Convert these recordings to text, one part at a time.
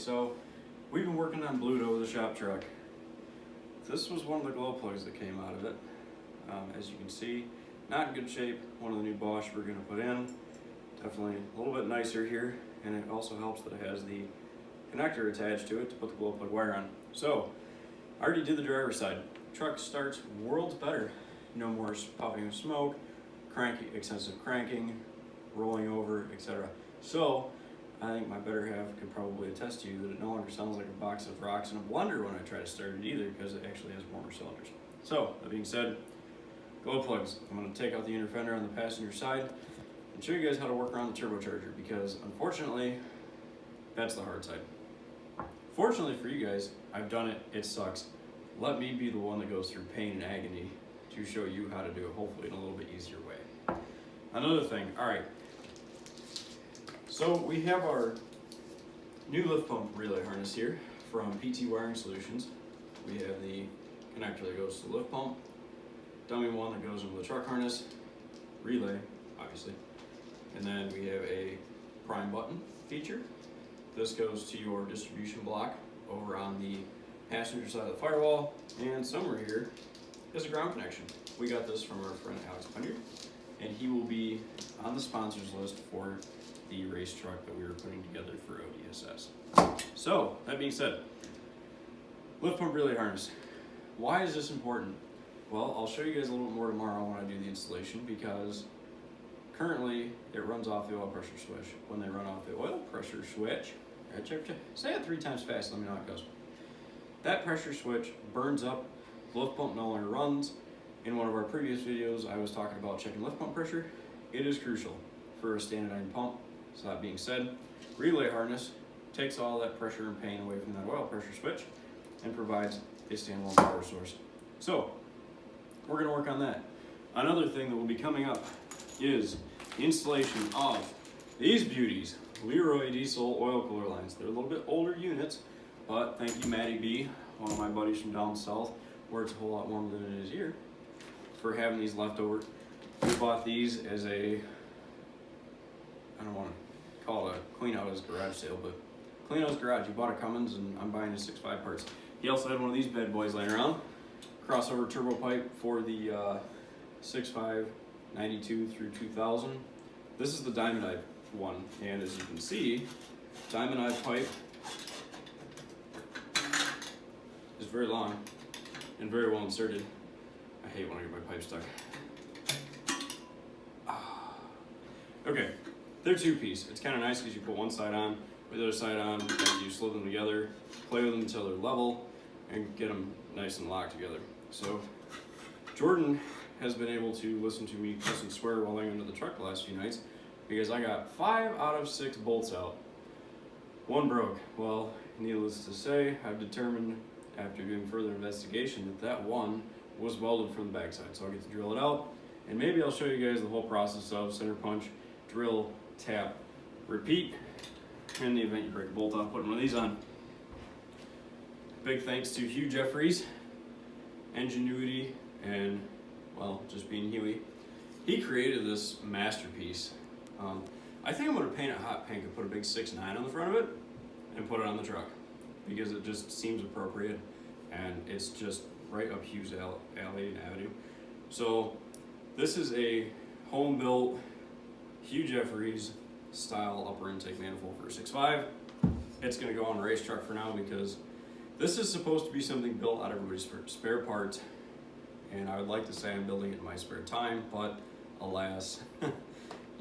so we've been working on Bluto, the shop truck. This was one of the glow plugs that came out of it. As you can see, not in good shape. One of the new Bosch we're going to put in. Definitely a little bit nicer here, and it also helps that it has the connector attached to it to put the glow plug wire on. So, I already did the driver's side. Truck starts worlds better. No more puffing of smoke, excessive cranking, rolling over, etc. So, I think my better half could probably attest to you that it no longer sounds like a box of rocks in a blender when I try to start it either, because it actually has warmer cylinders. So, that being said, glow plugs. I'm going to take out the inner fender on the passenger side and show you guys how to work around the turbocharger, because unfortunately, that's the hard side. Fortunately for you guys, I've done it, it sucks. Let me be the one that goes through pain and agony to show you how to do it, hopefully in a little bit easier way. Another thing, alright. So we have our new lift pump relay harness here from PT Wiring Solutions. We have the connector that goes to the lift pump, dummy one that goes into the truck harness, relay, obviously, and then we have a prime button feature. This goes to your distribution block over on the passenger side of the firewall, and somewhere here is a ground connection. We got this from our friend Alex Pender, and he will be on the sponsors list for the race truck that we were putting together for ODSS. So, that being said, lift pump relay harness. Why is this important? Well, I'll show you guys a little bit more tomorrow when I do the installation, because currently it runs off the oil pressure switch. When they run off the oil pressure switch, say it 3 times fast, let me know how it goes. That pressure switch burns up, the lift pump no longer runs. In one of our previous videos, I was talking about checking lift pump pressure. It is crucial for a standard pump. So that being said, relay harness takes all that pressure and pain away from that oil pressure switch and provides a standalone power source. So, we're going to work on that. Another thing that will be coming up is installation of these beauties, Leroy diesel oil cooler lines. They're a little bit older units, but thank you Matty B, one of my buddies from down south, where it's a whole lot warmer than it is here, for having these left over. We bought these as a, I don't want to call it a clean out his garage sale, but clean out his garage. He bought a Cummins and I'm buying his 6.5 parts. He also had one of these bad boys laying around. Crossover turbo pipe for the 6.5 92 through 2000. This is the Diamondite one, and as you can see, Diamondite pipe is very long and very well inserted. I hate when I get my pipe stuck. Okay, they're 2-piece. It's kind of nice because you put one side on, with the other side on, and you slip them together, play with them until they're level, and get them nice and locked together. So, Jordan has been able to listen to me cuss and swear while laying under the truck the last few nights, because I got 5 out of 6 bolts out. One broke. Well, needless to say, I've determined after doing further investigation that that one was welded from the backside. So I'll get to drill it out, and maybe I'll show you guys the whole process of center punch, drill, tap, repeat. In the event you break a bolt off, put one of these on. Big thanks to Hugh Jeffries, Ingenuity, and, well, just being Huey. He created this masterpiece. I think I'm going to paint it hot pink and put a big 6.9 on the front of it and put it on the truck, because it just seems appropriate, and it's just right up Hugh's alley and avenue. So this is a home-built Hugh Jeffries style upper intake manifold for a 6.5. It's going to go on a race truck for now, because this is supposed to be something built out of everybody's spare parts, and I would like to say I'm building it in my spare time, but alas,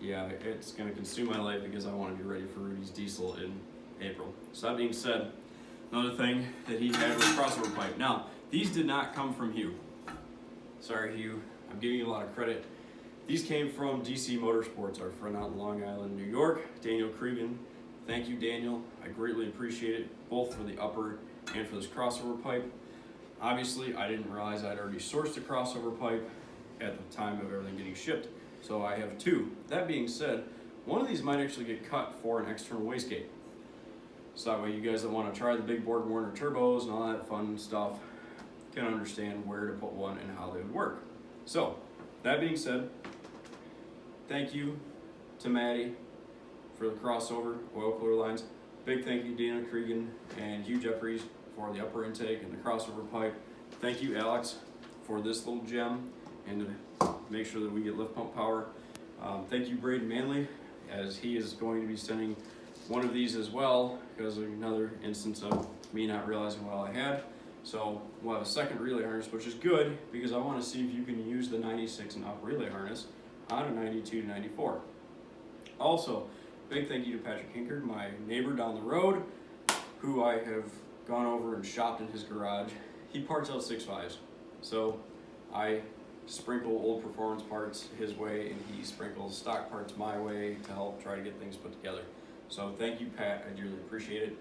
yeah, it's going to consume my life, because I want to be ready for Rudy's diesel in April. So that being said, another thing that he had was crossover pipe. Now, these did not come from Hugh. Sorry, Hugh, I'm giving you a lot of credit. These came from GSC Motorsports, our friend out in Long Island, New York, Daniel Cregan. Thank you, Daniel. I greatly appreciate it, both for the upper and for this crossover pipe. Obviously, I didn't realize I'd already sourced a crossover pipe at the time of everything getting shipped, so I have 2. That being said, one of these might actually get cut for an external wastegate. So that way you guys that want to try the big Borg Warner turbos and all that fun stuff can understand where to put one and how they would work. So, that being said, thank you to Maddie for the crossover oil cooler lines. big thank you Dana Cregan and Hugh Jeffries for the upper intake and the crossover pipe. Thank you Alex for this little gem and to make sure that we get lift pump power. Thank you Braden Manley, as he is going to be sending one of these as well, because of another instance of me not realizing what all I had. So we'll have a second relay harness, which is good because I want to see if you can use the 96 and up relay harness on a 92 to 94. Also, big thank you to Patrick Hinkard, my neighbor down the road, who I have gone over and shopped in his garage. He parts out 6.5s, so I sprinkle old performance parts his way and he sprinkles stock parts my way to help try to get things put together. So thank you Pat, I dearly appreciate it.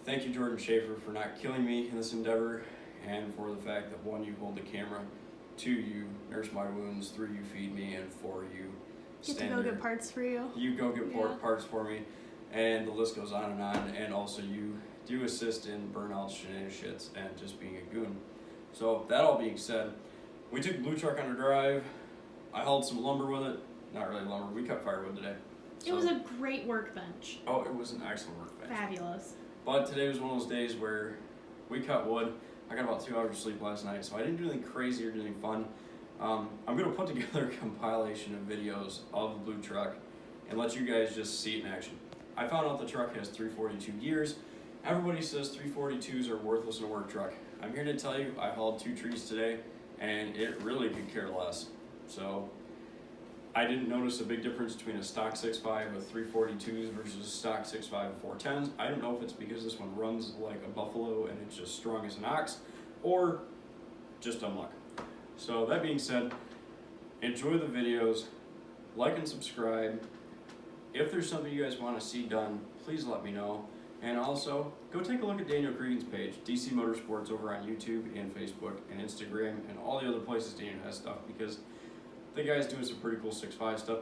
Thank you Jordan Schaefer for not killing me in this endeavor, and for the fact that 1, you hold the camera, 2, you nurse my wounds, 3, you feed me, and 4, you Get to go get parts for you. You go get parts for me, and the list goes on, and also you do assist in burnouts, shenanigans, and just being a goon. So that all being said, we took the blue truck on a drive. I hauled some lumber with it. Not really lumber, we cut firewood today. It was a great workbench. Oh, it was an excellent workbench. Fabulous. But today was one of those days where we cut wood. I got about 2 hours of sleep last night, so I didn't do anything crazy or do anything fun. I'm going to put together a compilation of videos of the blue truck and let you guys just see it in action. I found out the truck has 342 gears. Everybody says 342s are worthless in a work truck. I'm here to tell you I hauled 2 trees today, and it really could care less. So I didn't notice a big difference between a stock 6.5 with 342s versus a stock 6.5 with 410s. I don't know if it's because this one runs like a buffalo and it's just strong as an ox, or just dumb luck. So that being said, enjoy the videos, like and subscribe. If there's something you guys want to see done, please let me know. And also, go take a look at Daniel Cregan's page, DC Motorsports, over on YouTube and Facebook and Instagram and all the other places Daniel has stuff, because the guy's doing some pretty cool 6.5 stuff.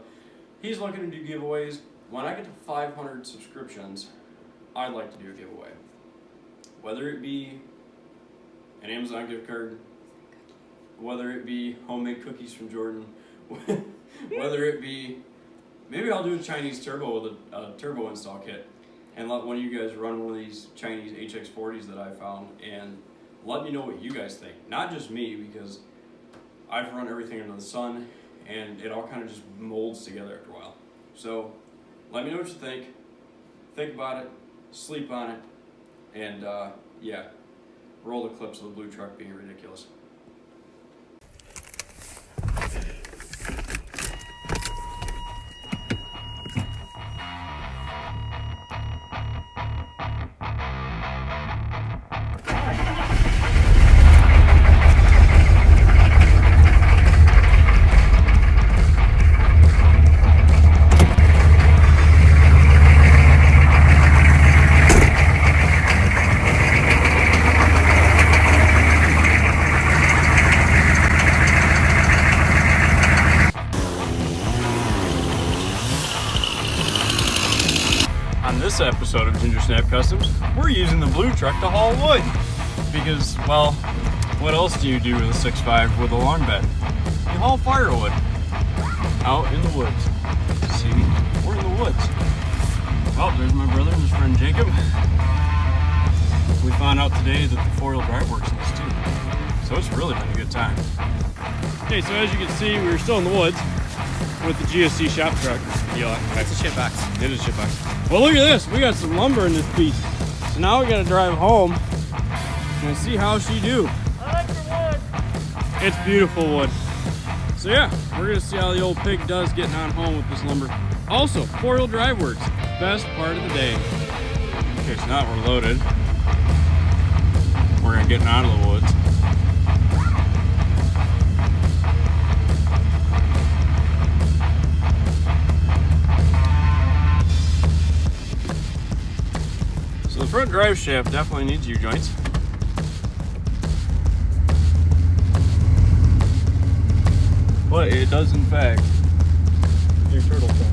He's looking to do giveaways. When I get to 500 subscriptions, I'd like to do a giveaway. Whether it be an Amazon gift card, whether it be homemade cookies from Jordan, whether it be, maybe I'll do a Chinese turbo with a turbo install kit and let one of you guys run one of these Chinese HX40s that I found, and let me know what you guys think. Not just me, because I've run everything under the sun and it all kind of just molds together after a while. So let me know what you think about it, sleep on it, and yeah, roll the clips of the blue truck being ridiculous. On this episode of Ginger Snap Customs, we're using the blue truck to haul wood. Because, well, what else do you do with a 6.5 with a lawn bed? You haul firewood out in the woods. See, we're in the woods. Well, there's my brother and his friend Jacob. We found out today that the 4-wheel drive works in this too. So it's really been a good time. Okay, so as you can see, we're still in the woods with the GSC shop truck. Yeah, It's a shit box. it is shit box. Well, look at this. We got some lumber in this piece. So now we got to drive home and see how she do. I like the wood. It's beautiful wood. So yeah, we're gonna see how the old pig does getting on home with this lumber. Also, 4-wheel drive works. Best part of the day. Okay, so now that we're loaded, we're gonna get out of the woods. So the front drive shaft definitely needs U-joints. But it does in fact do turtle tones.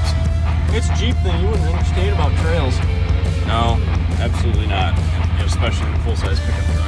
Jeeps. It's a Jeep thing. You wouldn't understand about trails. No, absolutely not. Especially in a full-size pickup truck.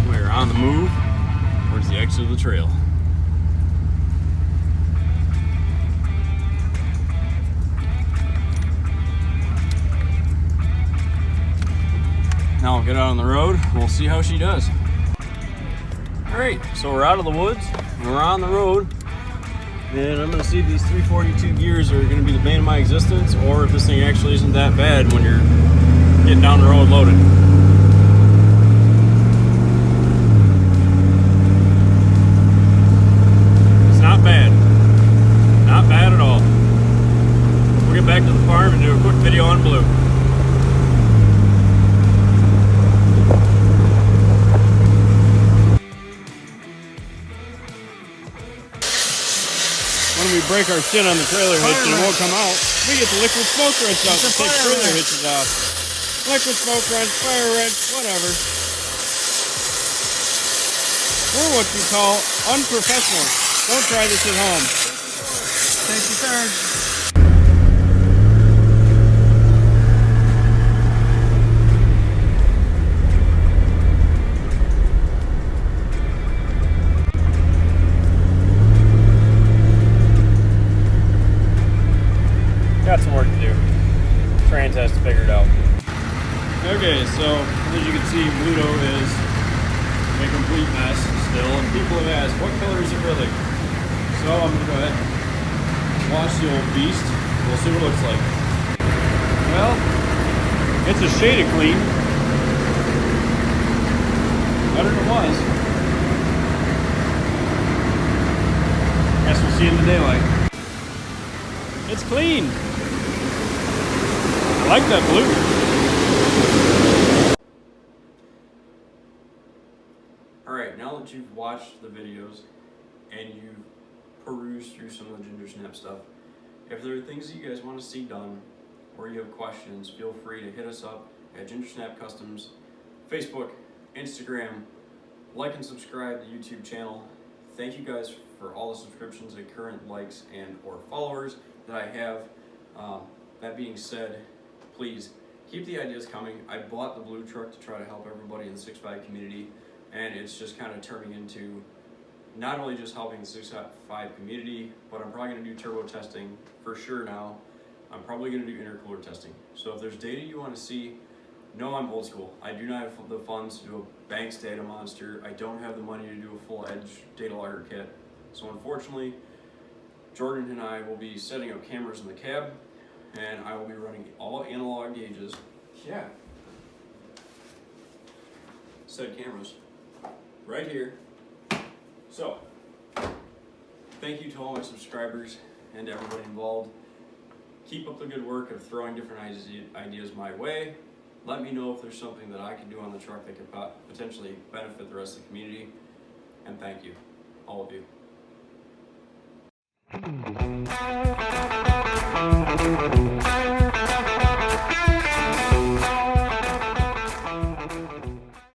We're on the move towards the exit of the trail. Now we'll get out on the road and we'll see how she does. Alright, so we're out of the woods, we're on the road, and I'm gonna see if these 342 gears are gonna be the bane of my existence, or if this thing actually isn't that bad when you're getting down the road loaded. It's not bad. Not bad at all. We'll get back to the farm and do a quick video on Blue. When we break our skin on the trailer hitch and it won't come out, we get the liquid smoke wrench out to take trailer hitches off. Liquid smoke wrench, fire wrench, whatever. We're what you call unprofessional. Don't try this at home. Thank you, sir. Got some work to do. Trans has to figure it out. Okay, so as you can see, Bluto is a complete mess still, and people have asked, what color is it really? So I'm gonna go ahead and wash the old beast. We'll see what it looks like. Well, it's a shade of clean. Better than it was. Guess we'll see in the daylight. It's clean. I like that blue. Alright, now that you've watched the videos and you've perused through some of the Ginger Snap stuff, if there are things that you guys want to see done or you have questions, feel free to hit us up at Ginger Snap Customs, Facebook, Instagram, like and subscribe to the YouTube channel. Thank you guys for all the subscriptions and current likes and or followers that I have. That being said, please keep the ideas coming. I bought the blue truck to try to help everybody in the 6.5 community, and it's just kind of turning into not only just helping the 6.5 community, but I'm probably going to do turbo testing for sure now. I'm probably going to do intercooler testing. So if there's data you want to see, no, I'm old school. I do not have the funds to do a Banks data monster. I don't have the money to do a full edge data logger kit. So unfortunately, Jordan and I will be setting up cameras in the cab, and I will be running all analog gauges. Yeah. Set cameras right here. So, thank you to all my subscribers and everybody involved. Keep up the good work of throwing different ideas my way. Let me know if there's something that I can do on the truck that could potentially benefit the rest of the community. And thank you, all of you.